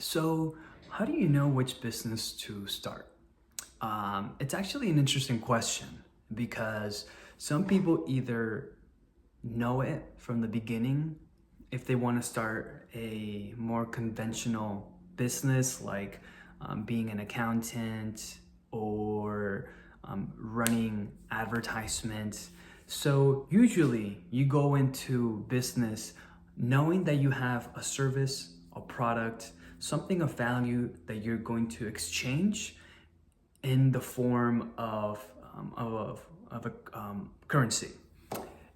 So, how do you know which business to start? It's actually an interesting question because some people either know it from the beginning if they want to start a more conventional business like being an accountant or running advertisements. So, usually you go into business knowing that you have a service, a product, something of value that you're going to exchange in the form of a currency.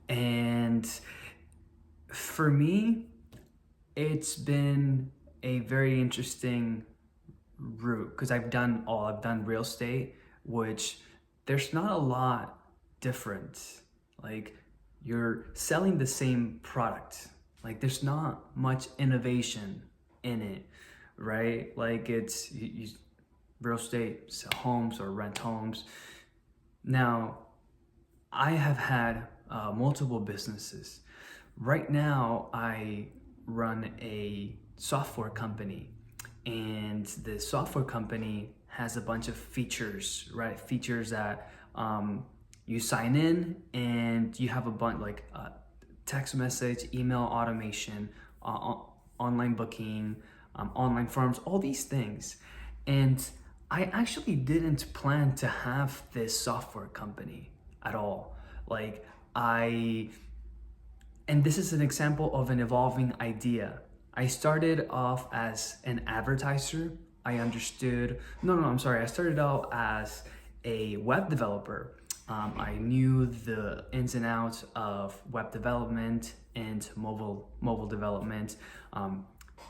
And for me, it's been a very interesting route because I've done real estate, which there's not a lot different. Like you're selling the same product. Like there's not much innovation in it, right? Like real estate, sell homes or rent homes. Now, I have had multiple businesses. Right now, I run a software company, and the software company has a bunch of features, right? Features that you sign in and you have a bunch like text message, email automation, online booking, online forms, all these things. And I actually didn't plan to have this software company at all. Like, I, and this is an example of an evolving idea. I started off as an advertiser. I'm sorry. I started out as a web developer. I knew the ins and outs of web development and mobile development.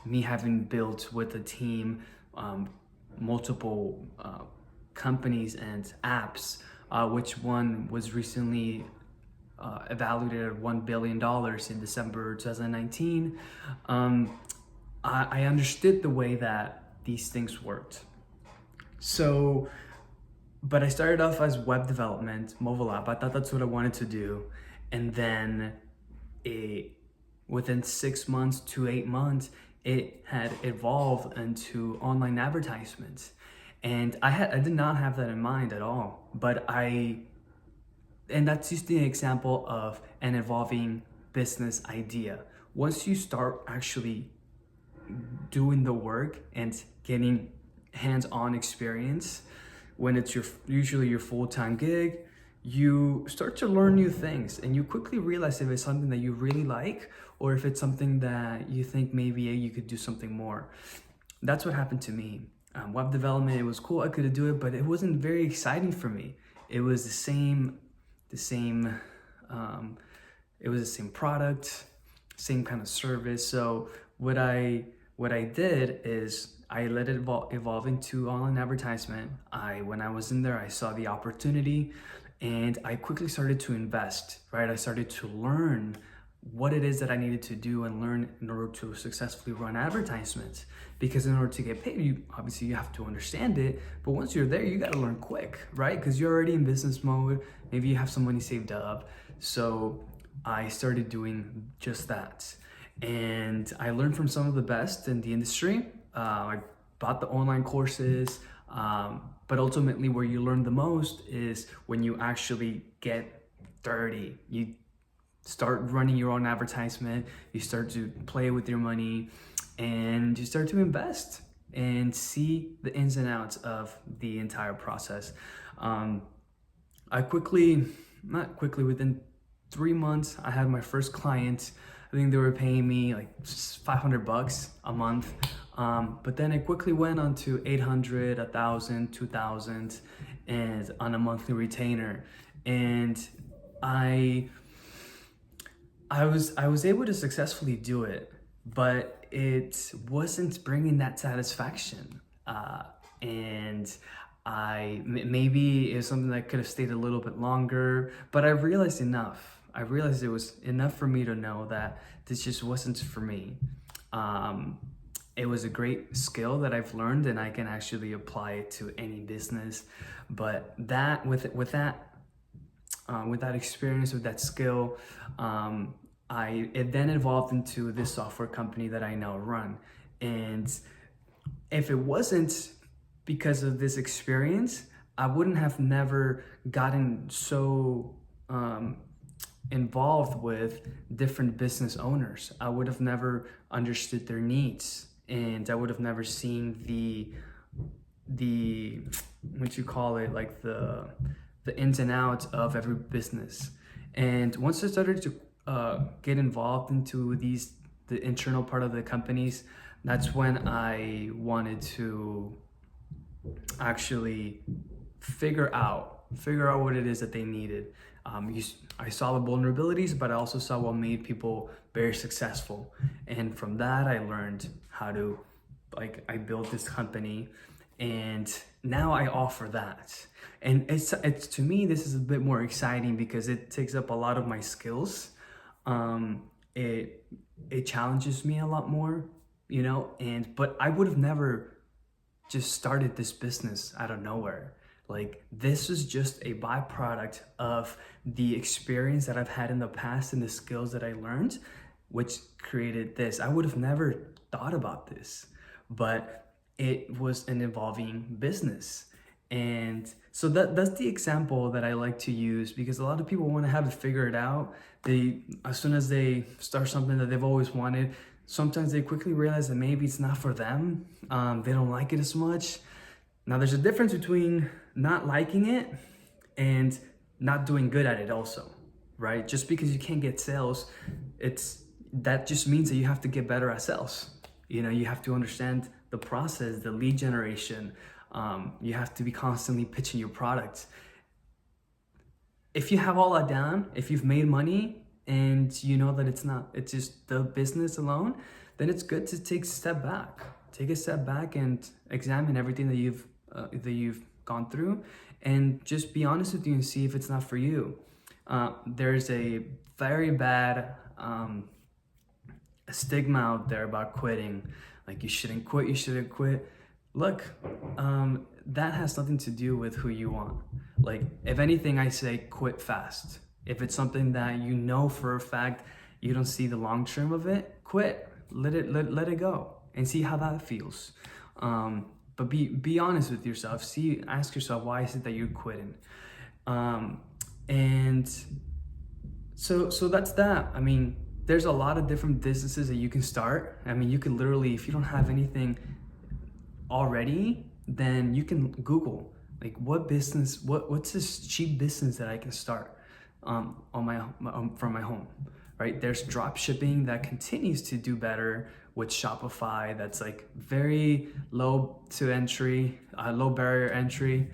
Me having built with a team multiple companies and apps, which one was recently evaluated at $1 billion in December 2019. I understood the way that these things worked. So, but I started off as web development, mobile app. I thought that's what I wanted to do. And then it, within 6 months to 8 months, it had evolved into online advertisements. And I did not have that in mind at all. And that's just an example of an evolving business idea. Once you start actually doing the work and getting hands-on experience, when it's usually your full-time gig, you start to learn new things and you quickly realize if it's something that you really like or if it's something that you think maybe you could do something more. That's what happened to me. Web development, it was cool, I could do it, but it wasn't very exciting for me. It was the same it was the same product, same kind of service. So what I did is I let it evolve into online advertisement. When I was in there, I saw the opportunity and I quickly started to invest, right? I started to learn what it is that I needed to do and learn in order to successfully run advertisements. Because in order to get paid, you have to understand it. But once you're there, you got to learn quick, right? Because you're already in business mode. Maybe you have some money saved up. So I started doing just that. And I learned from some of the best in the industry. I bought the online courses. But ultimately, where you learn the most is when you actually get dirty. You start running your own advertisement, you start to play with your money, and you start to invest and see the ins and outs of the entire process. Not quickly, within 3 months, I had my first client. I think they were paying me like $500 a month. But then it quickly went on to 800, 1,000, 2,000, and on a monthly retainer. And I was able to successfully do it, but it wasn't bringing that satisfaction. And maybe it was something that could have stayed a little bit longer, but I realized enough. I realized it was enough for me to know that this just wasn't for me. It was a great skill that I've learned and I can actually apply it to any business. But with that experience, with that skill, it then evolved into this software company that I now run. And if it wasn't because of this experience, I wouldn't have never gotten so involved with different business owners. I would have never understood their needs, and I would have never seen the what you call it, like the ins and outs of every business. And once I started to get involved into the internal part of the companies, that's when I wanted to actually figure out what it is that they needed. I saw the vulnerabilities, but I also saw what made people very successful. And from that, I learned how to, like, I built this company, and now I offer that. And it's to me, this is a bit more exciting because it takes up a lot of my skills. It challenges me a lot more, you know, but I would have never just started this business out of nowhere. Like, this is just a byproduct of the experience that I've had in the past and the skills that I learned, which created this. I would have never thought about this, but it was an evolving business. And so that's the example that I like to use, because a lot of people want to have it figured out. As soon as they start something that they've always wanted, sometimes they quickly realize that maybe it's not for them. They don't like it as much. Now, there's a difference between not liking it and not doing good at it also, right? Just because you can't get sales, that just means that you have to get better at sales. You know, you have to understand the process, the lead generation. You have to be constantly pitching your products. If you have all that down, if you've made money and you know that it's just the business alone, then it's good to take a step back. Take a step back and examine everything that you've gone through, and just be honest with you and see if it's not for you. There's a very bad stigma out there about quitting. Like, you shouldn't quit. Look, that has nothing to do with who you want. Like, if anything, I say quit fast. If it's something that you know for a fact you don't see the long term of it, quit. Let it go and see how that feels. But be honest with yourself. Ask yourself, why is it that you're quitting? And so that's that. I mean, there's a lot of different businesses that you can start. I mean, you can literally, if you don't have anything already, then you can Google, like, what's this cheap business that I can start from my home, right? There's drop shipping that continues to do better with Shopify. That's like very low barrier entry.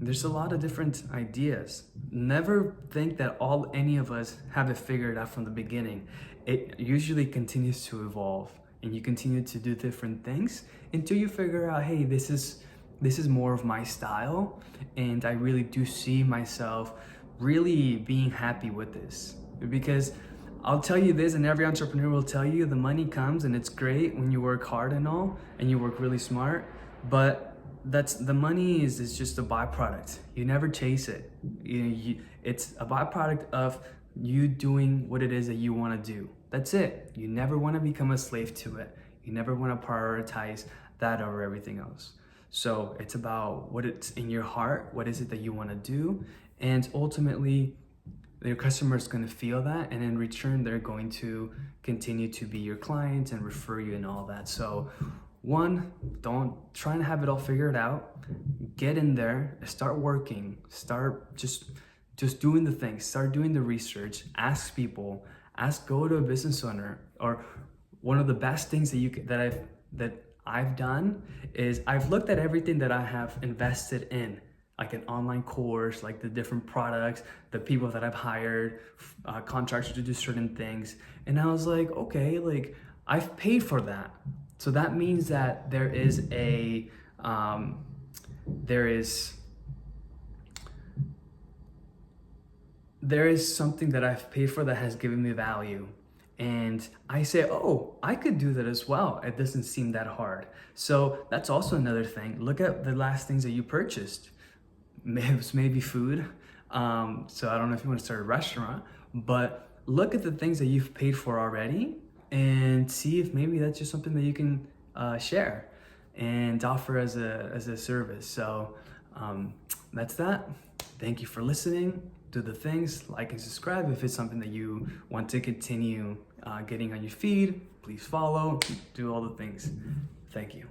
There's a lot of different ideas. Never think that any of us have it figured out from the beginning. It usually continues to evolve, and you continue to do different things until you figure out, hey, this is more of my style, and I really do see myself really being happy with this. Because I'll tell you this, and every entrepreneur will tell you, the money comes and it's great when you work hard and all, and you work really smart, but the money is just a byproduct. You never chase it. It's a byproduct of you doing what it is that you want to do. That's it. You never want to become a slave to it. You never want to prioritize that over everything else. So it's about what it's in your heart. What is it that you want to do? And ultimately, your customer is going to feel that, and in return, they're going to continue to be your client and refer you and all that. So one, don't try and have it all figured out. Get in there, start working, start just doing the things, start doing the research, ask people, go to a business owner. Or one of the best things that I've done is I've looked at everything that I have invested in, like an online course, like the different products, the people that I've hired, contractors to do certain things. And I was like, okay, like, I've paid for that. So that means that there is something that I've paid for that has given me value. And I say, oh, I could do that as well. It doesn't seem that hard. So that's also another thing. Look at the last things that you purchased. Maybe food. So I don't know if you want to start a restaurant, but look at the things that you've paid for already and see if maybe that's just something that you can share. and offer as a service. So that's that. Thank you for listening. Do the things, like and subscribe if it's something that you want to continue getting on your feed. Please follow, do all the things. Thank you.